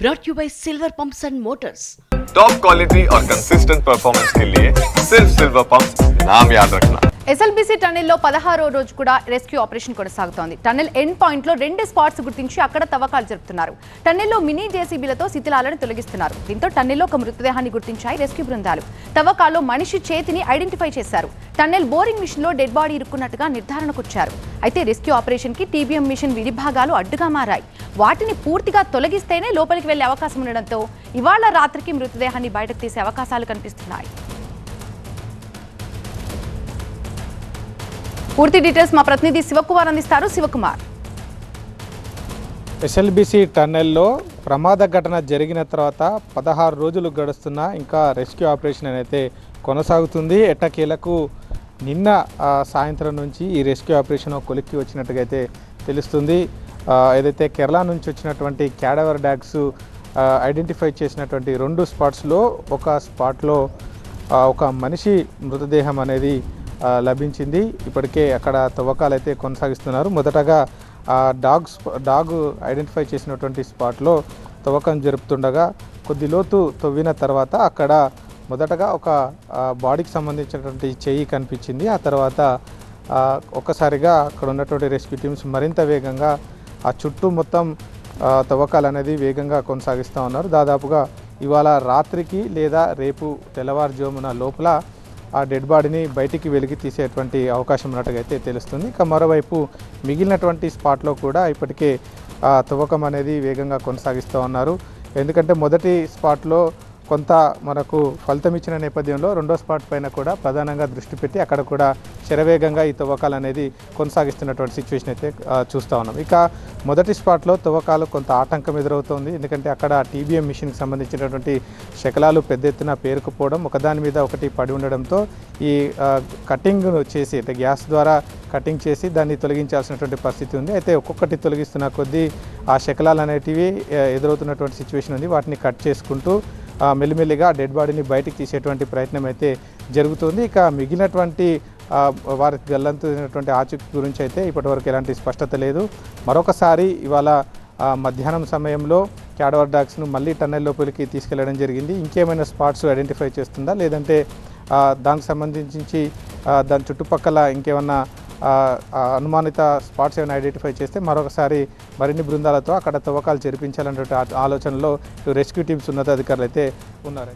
brought you by Silver Pumps and Motors. Top quality और consistent performance के लिए सिर्फ सिल्वर पंप्स नाम याद रखना। ఎస్ఎల్బీసీ టన్నెల్లో 16వ రోజు కూడా రెస్క్యూ ఆపరేషన్ కొనసాగుతోంది. టన్నెల్ ఎండ్ పాయింట్ లో 2 స్పాట్స్ గుర్తించి అక్కడ తవ్వకాలు జరుపుతున్నారు. టన్నెల్లో మినీ జేసీబీలతో శిథిలాలను తొలగిస్తున్నారు. దీంతో టన్నెల్లో ఒక మృతదేహాన్ని గుర్తించాయి రెస్క్యూ బృందాలు. తవ్వకాల్లో మనిషి చేతిని ఐడెంటిఫై చేశారు. టన్నెల్ బోరింగ్ మిషన్ లో డెడ్ బాడీ ఇరుక్కున్నట్టుగా నిర్ధారణకు వచ్చారు. అయితే రెస్క్యూ ఆపరేషన్ కి టీబీఎం మిషన్ విడిభాగాలు అడ్డుగా మారాయి. వాటిని పూర్తిగా తొలగిస్తేనే లోపలికి వెళ్లే అవకాశం ఉండడంతో ఇవాళ రాత్రికి మృతదేహాన్ని బయటకు తీసే అవకాశాలు కనిపిస్తున్నాయి. పూర్తి డీటెయిల్స్ మా ప్రతినిధి శివకుమార్ అందిస్తారు. శివకుమార్, ఎస్ఎల్బీసీ టన్నెల్లో ప్రమాద ఘటన జరిగిన తర్వాత 16 రోజులు గడుస్తున్నా ఇంకా రెస్క్యూ ఆపరేషన్ అయితే కొనసాగుతుంది. ఎట్టకేలకు నిన్న సాయంత్రం నుంచి ఈ రెస్క్యూ ఆపరేషన్ కొలిక్కి వచ్చినట్టుగా అయితే తెలుస్తుంది. ఏదైతే కేరళ నుంచి వచ్చినటువంటి క్యాడవర్ డాగ్స్ ఐడెంటిఫై చేసినటువంటి 2 స్పాట్స్లో ఒక స్పాట్లో ఒక మనిషి మృతదేహం అనేది లభించింది. ఇప్పటికే అక్కడ తవ్వకాలు అయితే కొనసాగిస్తున్నారు. మొదటగా డాగ్ ఐడెంటిఫై చేసినటువంటి స్పాట్లో తవ్వకం జరుపుతుండగా కొద్ది లోతు తవ్విన తర్వాత అక్కడ మొదటగా ఒక బాడీకి సంబంధించినటువంటి చెయ్యి కనిపించింది. ఆ తర్వాత ఒక్కసారిగా అక్కడ ఉన్నటువంటి రెస్క్యూ టీమ్స్ మరింత వేగంగా ఆ చుట్టూ మొత్తం తవ్వకాలు అనేది వేగంగా కొనసాగిస్తూ ఉన్నారు. దాదాపుగా ఇవాళ రాత్రికి లేదా రేపు తెల్లవారుజామున లోపల ఆ డెడ్ బాడీని బయటికి వెలికి తీసేటువంటి అవకాశం ఉన్నట్టుగా అయితే తెలుస్తుంది. ఇక మరోవైపు మిగిలినటువంటి స్పాట్లో కూడా ఇప్పటికే తవ్వకం అనేది వేగంగా కొనసాగిస్తూ ఉన్నారు. ఎందుకంటే మొదటి స్పాట్లో కొంత మనకు ఫలితం ఇచ్చిన నేపథ్యంలో 2వ స్పాట్ పైన కూడా ప్రధానంగా దృష్టి పెట్టి అక్కడ కూడా శరవేగంగా ఈ తవ్వకాలు అనేది కొనసాగిస్తున్నటువంటి సిచ్యువేషన్ అయితే చూస్తూ ఉన్నాం. ఇక మొదటి స్పాట్లో తవ్వకాలు కొంత ఆటంకం ఎదురవుతోంది. ఎందుకంటే అక్కడ టీబీఎం మిషన్కి సంబంధించినటువంటి శకలాలు పెద్ద ఎత్తున పేరుకుపోవడం, ఒకదాని మీద ఒకటి పడి ఉండడంతో ఈ కటింగ్ చేసి అంటే గ్యాస్ ద్వారా కటింగ్ చేసి దాన్ని తొలగించాల్సినటువంటి పరిస్థితి ఉంది. అయితే ఒక్కొక్కటి తొలగిస్తున్న కొద్దీ ఆ శకలాలు అనేటివి ఎదురవుతున్నటువంటి సిచ్యువేషన్ ఉంది. వాటిని కట్ చేసుకుంటూ మెల్లిమెల్లిగా డెడ్ బాడీని బయటికి తీసేటువంటి ప్రయత్నం అయితే జరుగుతుంది. ఇక మిగిలినటువంటి వారికి గల్లంతున్నటువంటి ఆచూకీ గురించి అయితే ఇప్పటివరకు ఎలాంటి స్పష్టత లేదు. మరొకసారి ఇవాళ మధ్యాహ్నం సమయంలో క్యాడవర్ డాగ్స్ను మళ్ళీ టన్నెల్ లోపలికి తీసుకెళ్లడం జరిగింది. ఇంకేమైనా స్పాట్స్ ఐడెంటిఫై చేస్తుందా లేదంటే దానికి సంబంధించి దాని చుట్టుపక్కల ఇంకేమన్నా అనుమానిత స్పాట్స్ ఏమైనా ఐడెంటిఫై చేస్తే మరొకసారి మరిన్ని బృందాలతో అక్కడ తవ్వకాలు జరిపించాలనే ఆలోచనలో రెస్క్యూ టీమ్స్ ఉన్నతాధికారులు అయితే ఉన్నారు.